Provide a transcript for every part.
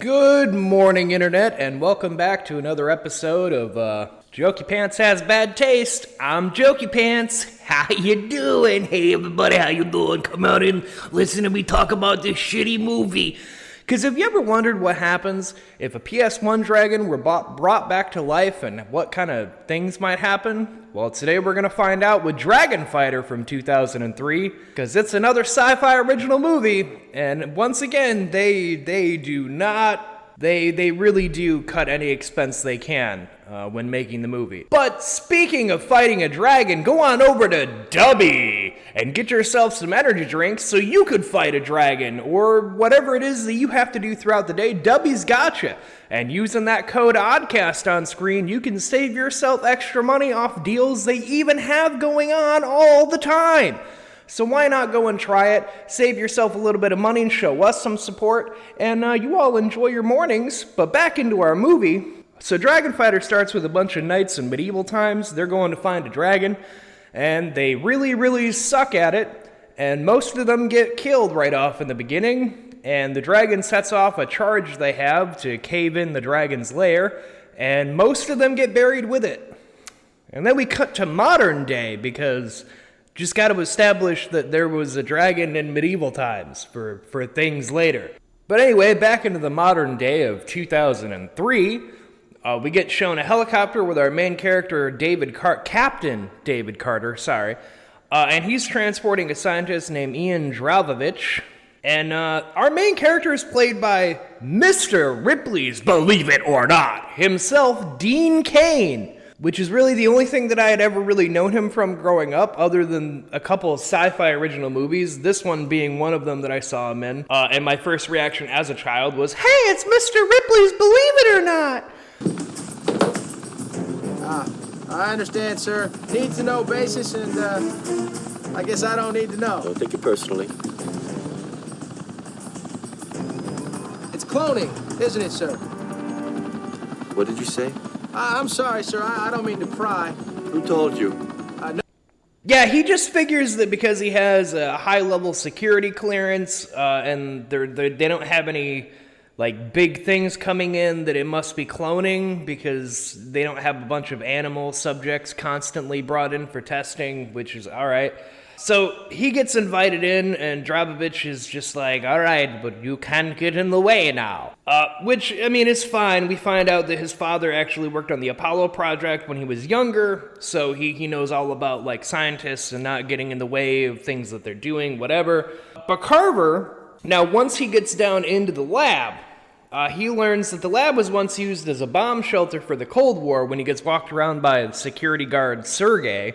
Good morning, Internet, and welcome back to another episode of Jokeypants Has Bad Taste. I'm Jokeypants. How you doing? Hey, everybody, how you doing? Come out and listen to me talk about this shitty movie. Because have you ever wondered what happens if a PS1 dragon were brought back to life and what kind of things might happen? Well, today we're going to find out with Dragon Fighter from 2003, because it's another sci-fi original movie, and once again, they really do cut any expense they can when making the movie. But speaking of fighting a dragon, go on over to Dubby and get yourself some energy drinks so you could fight a dragon, or whatever it is that you have to do throughout the day. Dubby's got you. And using that code Oddcast on screen, you can save yourself extra money off deals they even have going on all the time. So why not go and try it, save yourself a little bit of money and show us some support, and you all enjoy your mornings. But back into our movie. So Dragon Fighter starts with a bunch of knights in medieval times. They're going to find a dragon, and they really suck at it, and most of them get killed right off in the beginning. And the dragon sets off a charge they have to cave in the dragon's lair, and most of them get buried with it. And then we cut to modern day, because just got to establish that there was a dragon in medieval times for things later. But anyway, back into the modern day of 2003, we get shown a helicopter with our main character, Captain David Carter, and he's transporting a scientist named Ian Dragovich. And our main character is played by Mr. Ripley's Believe It or Not himself, Dean Cain, which is really the only thing that I had ever really known him from growing up, other than a couple of sci-fi original movies, this one being one of them that I saw him in. And my first reaction as a child was, hey, it's Mr. Ripley's Believe It or Not! I understand, sir. Need to know basis, and I guess I don't need to know. Don't take it personally. It's cloning, isn't it, sir? What did you say? I'm sorry, sir. I don't mean to pry. Who told you? No. Yeah, he just figures that because he has a high-level security clearance, and they don't have any big things coming in, that it must be cloning, because they don't have a bunch of animal subjects constantly brought in for testing, which is alright. So he gets invited in, and Dragovich is just like, alright, but you can't get in the way now. Which, I mean, is fine. We find out that his father actually worked on the Apollo project when he was younger, so he knows all about, scientists and not getting in the way of things that they're doing, whatever. But Carver, now once he gets down into the lab, he learns that the lab was once used as a bomb shelter for the Cold War when he gets walked around by security guard Sergei.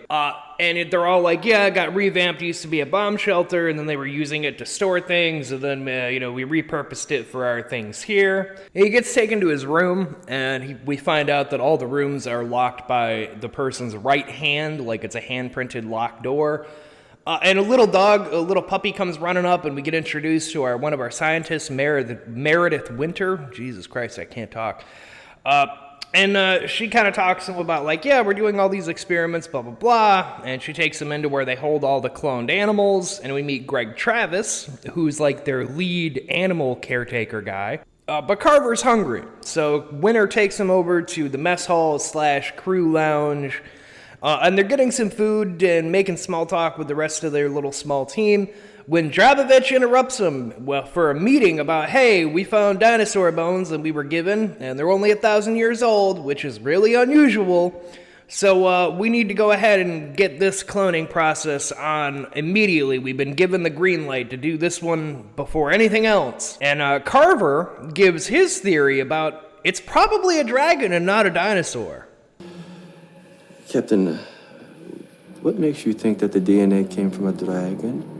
And they're all like, yeah, it got revamped, it used to be a bomb shelter, and then they were using it to store things, and then, we repurposed it for our things here. And he gets taken to his room, and we find out that all the rooms are locked by the person's right hand, like it's a hand-printed locked door. And a little puppy comes running up, and we get introduced to one of our scientists, Meredith Winter. Jesus Christ, I can't talk. And she kind of talks to him about, yeah, we're doing all these experiments, blah, blah, blah. And she takes him into where they hold all the cloned animals, and we meet Greg Travis, who's their lead animal caretaker guy. But Carver's hungry, so Winter takes him over to the mess hall / crew lounge, and they're getting some food and making small talk with the rest of their little small team when Dragovich interrupts them for a meeting about, hey, we found dinosaur bones and we were given, and they're only 1,000 years old, which is really unusual. So we need to go ahead and get this cloning process on immediately. We've been given the green light to do this one before anything else. And Carver gives his theory about it's probably a dragon and not a dinosaur. Captain, what makes you think that the DNA came from a dragon?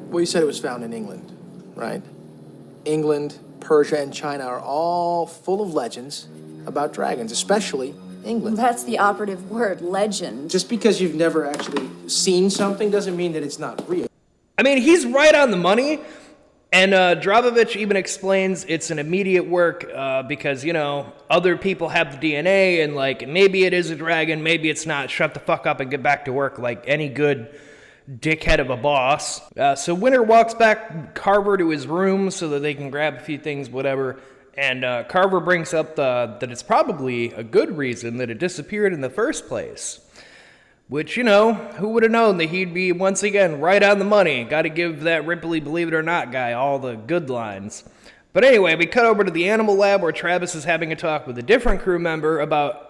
Well, you said it was found in England, right? England, Persia, and China are all full of legends about dragons, especially England. That's the operative word, legend. Just because you've never actually seen something doesn't mean that it's not real. I mean, he's right on the money. And Dragovich even explains it's an immediate work because, other people have the DNA and, maybe it is a dragon, maybe it's not. Shut the fuck up and get back to work like any good dickhead of a boss. So Winter walks back Carver to his room so that they can grab a few things, whatever. And Carver brings up that it's probably a good reason that it disappeared in the first place. Which, who would have known that he'd be, once again, right on the money. Got to give that Ripley Believe It or Not guy all the good lines. But anyway, we cut over to the animal lab where Travis is having a talk with a different crew member about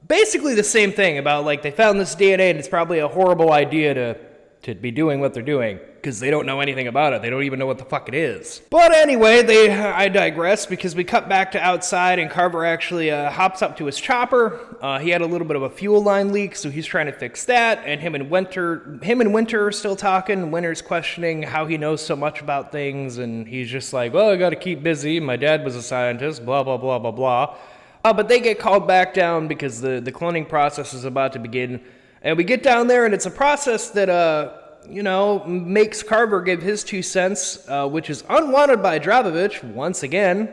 basically the same thing. About, they found this DNA and it's probably a horrible idea to be doing what they're doing. Because they don't know anything about it. They don't even know what the fuck it is. But anyway, I digress because we cut back to outside and Carver actually hops up to his chopper. He had a little bit of a fuel line leak, so he's trying to fix that. And him and Winter are still talking. Winter's questioning how he knows so much about things. And he's just like, well, I gotta keep busy. My dad was a scientist, blah, blah, blah, blah, blah. But they get called back down because the cloning process is about to begin. And we get down there and it's a process that, makes Carver give his 2 cents, which is unwanted by Dravovich once again.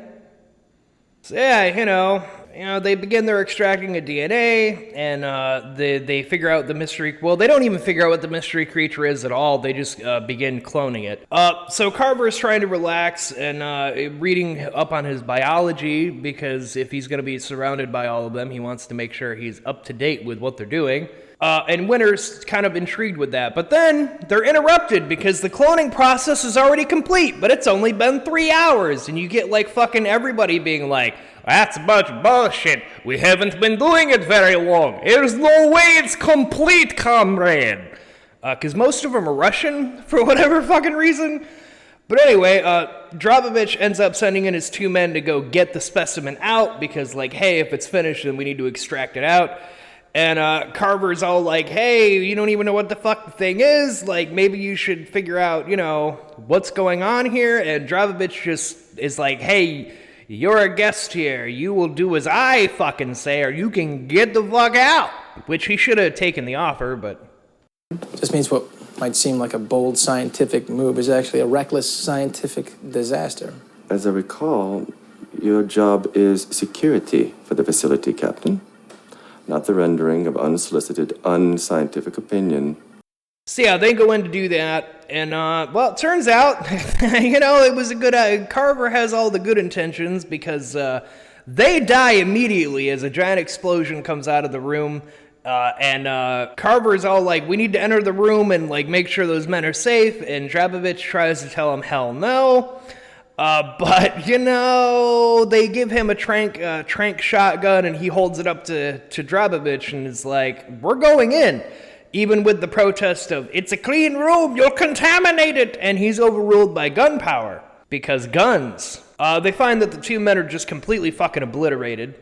So yeah, they begin their extracting of DNA, and they figure out the mystery. Well, they don't even figure out what the mystery creature is at all. They just begin cloning it. So Carver is trying to relax and reading up on his biology because if he's going to be surrounded by all of them, he wants to make sure he's up to date with what they're doing. And Winter's kind of intrigued with that. But then they're interrupted because the cloning process is already complete, but it's only been 3 hours. And you get fucking everybody being like, that's a bunch of bullshit. We haven't been doing it very long. There's no way it's complete, comrade. Because most of them are Russian for whatever fucking reason. But anyway, Dravovich ends up sending in his 2 men to go get the specimen out because hey, if it's finished, then we need to extract it out. And Carver's all like, hey, you don't even know what the fuck the thing is. Maybe you should figure out, what's going on here. And Dravovich just is like, hey, you're a guest here. You will do as I fucking say or you can get the fuck out. Which he should have taken the offer, but... Just means what might seem like a bold scientific move is actually a reckless scientific disaster. As I recall, your job is security for the facility, Captain. Not the rendering of unsolicited, unscientific opinion. So yeah, they go in to do that, and it turns out, it was a good, Carver has all the good intentions because they die immediately as a giant explosion comes out of the room, and Carver's all like, we need to enter the room and make sure those men are safe, and Dravovich tries to tell him hell no. But, they give him a trank shotgun, and he holds it up to Dravovich and is like, we're going in. Even with the protest of, it's a clean room, you'll contaminate it. And he's overruled by gunpowder. Because guns. They find that the 2 men are just completely fucking obliterated.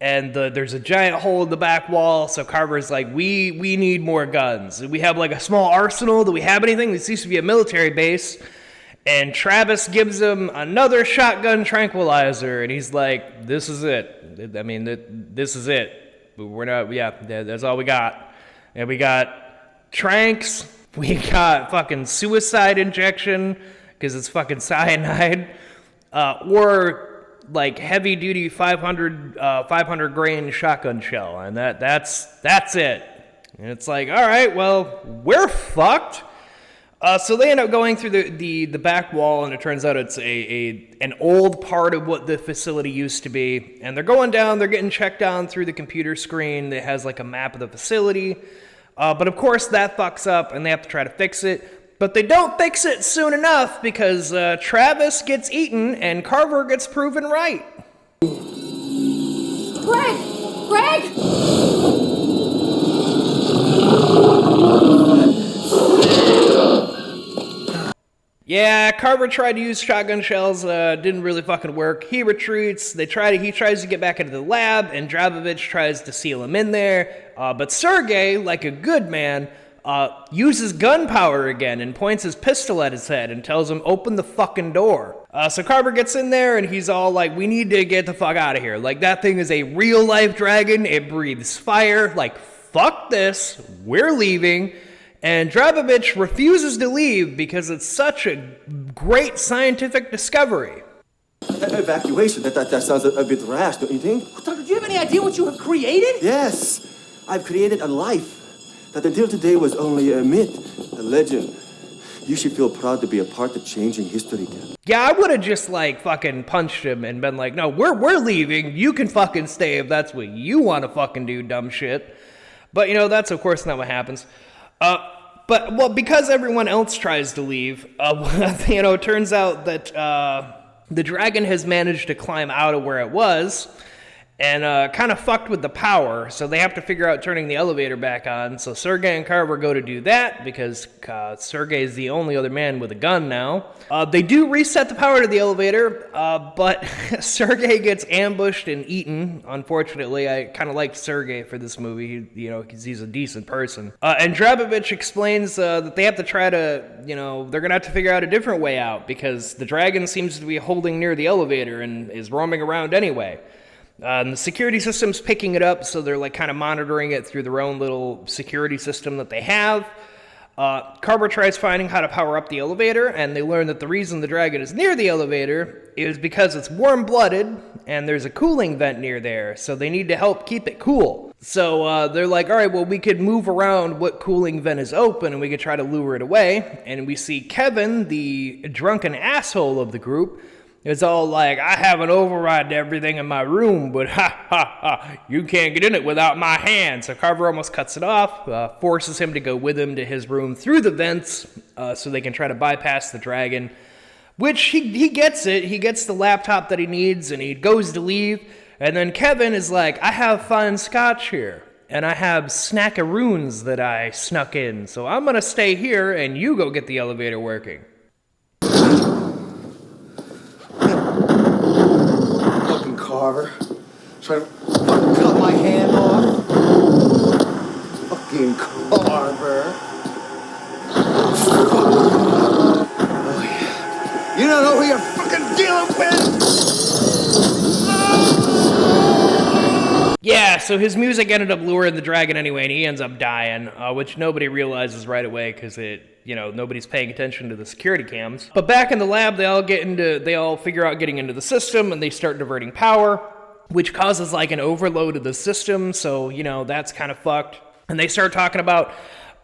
And there's a giant hole in the back wall, so Carver's like, we need more guns. We have a small arsenal. Do we have anything? This used to be a military base. And Travis gives him another shotgun tranquilizer, and he's like, this is it. I mean, this is it. We're not, that's all we got. And we got tranks, we got fucking suicide injection, because it's fucking cyanide, or heavy-duty 500 grain shotgun shell, and that's it. And it's like, all right, well, we're fucked. So they end up going through the back wall, and it turns out it's an old part of what the facility used to be. And they're going down, they're getting checked on through the computer screen that has a map of the facility. But of course that fucks up, and they have to try to fix it. But they don't fix it soon enough because Travis gets eaten and Carver gets proven right. Greg! Yeah, Carver tried to use shotgun shells, didn't really fucking work. He retreats, he tries to get back into the lab, and Dravovich tries to seal him in there. But Sergei, like a good man, uses gunpowder again and points his pistol at his head and tells him, open the fucking door. So Carver gets in there and he's all like, we need to get the fuck out of here. That thing is a real life dragon. It breathes fire. Fuck this. We're leaving. And Dravovich refuses to leave because it's such a great scientific discovery. Evacuation, that sounds a bit rash, don't you think? Doctor, do you have any idea what you have created? Yes, I've created a life that until today was only a myth, a legend. You should feel proud to be a part of changing history, Captain. Yeah, I would have just, like, fucking punched him and been like, no, we're leaving. You can fucking stay if that's what you want to fucking do, dumb shit. But, you know, that's, of course, not what happens. But, well, because everyone else tries to leave, you know, it turns out that the dragon has managed to climb out of where it was and kind of fucked with the power, so they have to figure out turning the elevator back on. So Sergei and Carver go to do that, because Sergei is the only other man with a gun now. They do reset the power to the elevator, but Sergei gets ambushed and eaten, unfortunately. I kind of liked Sergei for this movie, because he's a decent person. And Drabovich explains that they have to try to, they're going to have to figure out a different way out, because the dragon seems to be holding near the elevator and is roaming around anyway. And the security system's picking it up, so they're like kind of monitoring it through their own little security system that they have. Carver tries finding how to power up the elevator, and they learn that the reason the dragon is near the elevator is because it's warm-blooded, and there's a cooling vent near there, so they need to help keep it cool. So they're like, all right, well, we could move around what cooling vent is open, and we could try to lure it away. And we see Kevin, the drunken asshole of the group, it's all like, I have an override to everything in my room, but you can't get in it without my hand. So Carver almost cuts it off, forces him to go with him to his room through the vents so they can try to bypass the dragon, which he gets it. He gets the laptop that he needs, and he goes to leave. And then Kevin is like, I have fine scotch here, and I have snackaroons that I snuck in, so I'm going to stay here, and you go get the elevator working. Carver, trying to fucking cut my hand off. Fucking Carver. Oh yeah. You don't know who you're fucking dealing with. Yeah, so his music ended up luring the dragon anyway, and he ends up dying, which nobody realizes right away because nobody's paying attention to the security cams. But back in the lab, they all figure out getting into the system, and they start diverting power, which causes like an overload of the system. So that's kind of fucked. And they start talking about,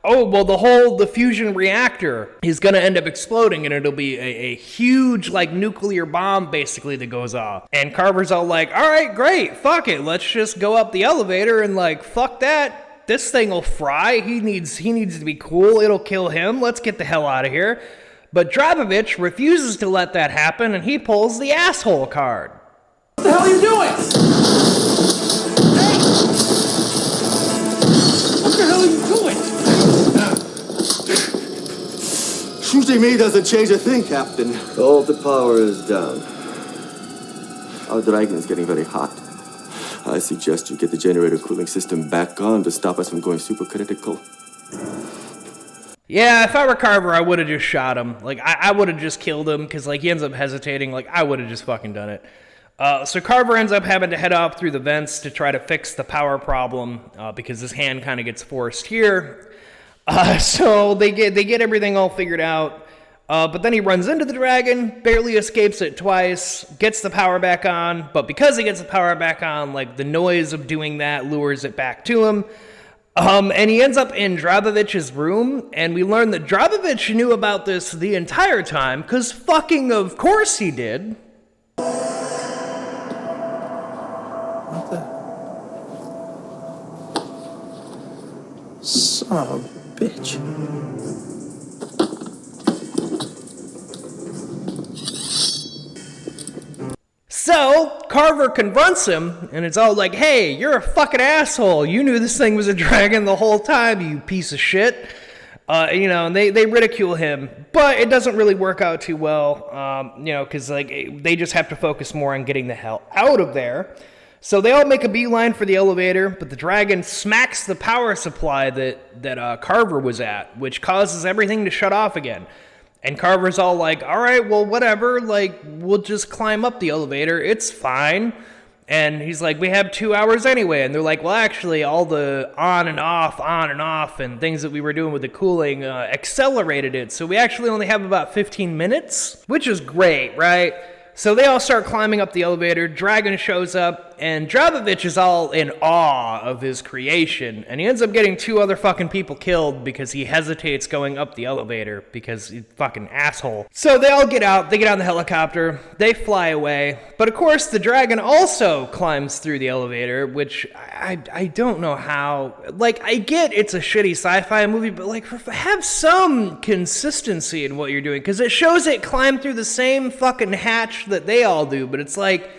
the fusion reactor is going to end up exploding, and it'll be a huge, like, nuclear bomb, basically, that goes off. And Carver's all like, all right, great, fuck it, let's just go up the elevator, and, like, fuck that, this thing will fry, he needs to be cool, it'll kill him, let's get the hell out of here. But Drabovich refuses to let that happen, and he pulls the asshole card. What the hell are you doing? Hey! What the hell are you doing? Shooting me doesn't change a thing, Captain. All the power is down. Our dragon is getting very hot. I suggest you get the generator cooling system back on to stop us from going supercritical. Yeah, if I were Carver, I would have just shot him. Like, I would have just killed him, because, like, he ends up hesitating. Like, I would have just fucking done it. So Carver ends up having to head off through the vents to try to fix the power problem, because his hand kind of gets forced here. So they get everything all figured out, but then he runs into the dragon, barely escapes it twice, gets the power back on, but because he gets the power back on, like, the noise of doing that lures it back to him, and he ends up in Drabovich's room, and we learn that Drabovich knew about this the entire time, because fucking of course he did. What the? Son of a bitch. So, Carver confronts him, and it's all like, hey, you're a fucking asshole. You knew this thing was a dragon the whole time, you piece of shit. And they ridicule him, but it doesn't really work out too well, because, like, they just have to focus more on getting the hell out of there. So they all make a beeline for the elevator, but the dragon smacks the power supply that Carver was at, which causes everything to shut off again. And Carver's all like, all right, well, whatever, like, we'll just climb up the elevator, it's fine. And he's like, we have 2 hours anyway. And they're like, well, actually, all the on and off, and things that we were doing with the cooling accelerated it. So we actually only have about 15 minutes, which is great, right? So they all start climbing up the elevator. Dragon shows up. and Dravovich is all in awe of his creation, and he ends up getting 2 other fucking people killed because he hesitates going up the elevator because he's fucking asshole. So they all get out, they get on the helicopter, they fly away, but of course the dragon also climbs through the elevator, which I don't know how. Like, I get it's a shitty sci-fi movie, but like, have some consistency in what you're doing, because it shows it climb through the same fucking hatch that they all do, but it's like,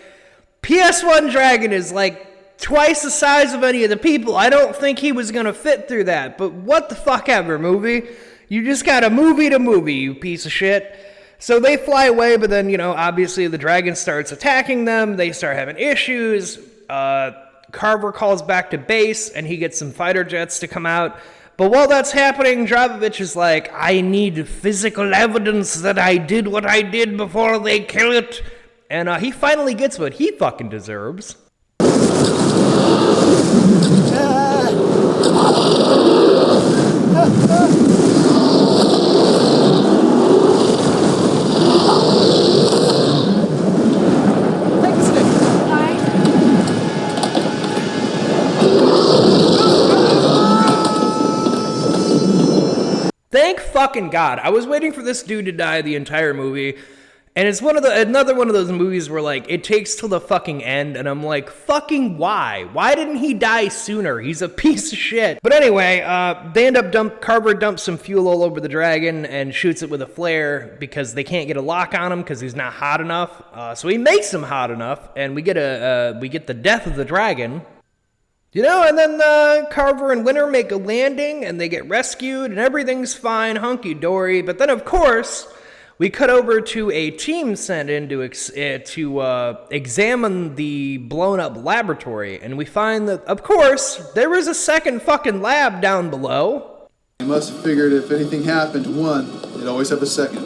PS1 Dragon is like twice the size of any of the people. I don't think he was gonna fit through that, but what the fuck ever, movie. You just got a movie to movie, you piece of shit. So they fly away, but then, obviously the dragon starts attacking them. They start having issues. Carver calls back to base, and he gets some fighter jets to come out. But while that's happening, Dravovich is like, I need physical evidence that I did what I did before they kill it. And he finally gets what he fucking deserves. Thank fucking God. I was waiting for this dude to die the entire movie. And it's another one of those movies where, like, it takes till the fucking end, and I'm like, fucking why? Why didn't he die sooner? He's a piece of shit. But anyway, they end up Carver dumps some fuel all over the dragon and shoots it with a flare because they can't get a lock on him because he's not hot enough. So he makes him hot enough, and we get the death of the dragon. And then Carver and Winter make a landing, and they get rescued, and everything's fine, hunky-dory. But then, of course, we cut over to a team sent in to examine the blown-up laboratory, and we find that, of course, there is a second fucking lab down below. You must have figured if anything happened to one, they'd always have a second.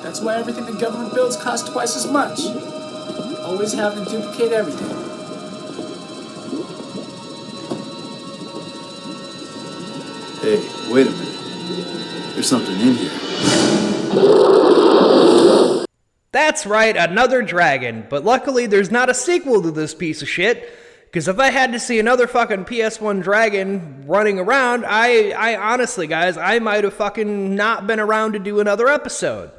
That's why everything the government builds costs twice as much. Always have to duplicate everything. Hey, wait a minute. There's something in here. That's right, another dragon. But luckily, there's not a sequel to this piece of shit. Because if I had to see another fucking PS1 dragon running around, I honestly, guys, I might have fucking not been around to do another episode.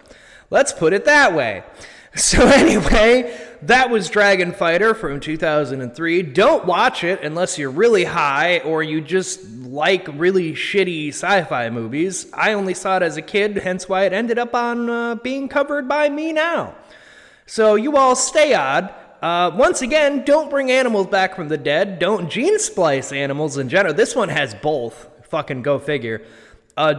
Let's put it that way. So anyway, that was Dragon Fighter from 2003. Don't watch it unless you're really high or you just like really shitty sci-fi movies. I only saw it as a kid, hence why it ended up on being covered by me now. So you all stay odd. Once again, don't bring animals back from the dead. Don't gene splice animals in general. This one has both. Fucking go figure.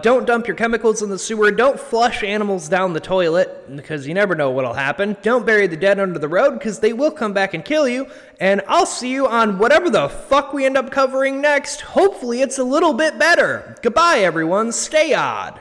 Don't dump your chemicals in the sewer. Don't flush animals down the toilet, because you never know what'll happen. Don't bury the dead under the road, because they will come back and kill you. And I'll see you on whatever the fuck we end up covering next. Hopefully it's a little bit better. Goodbye, everyone. Stay odd.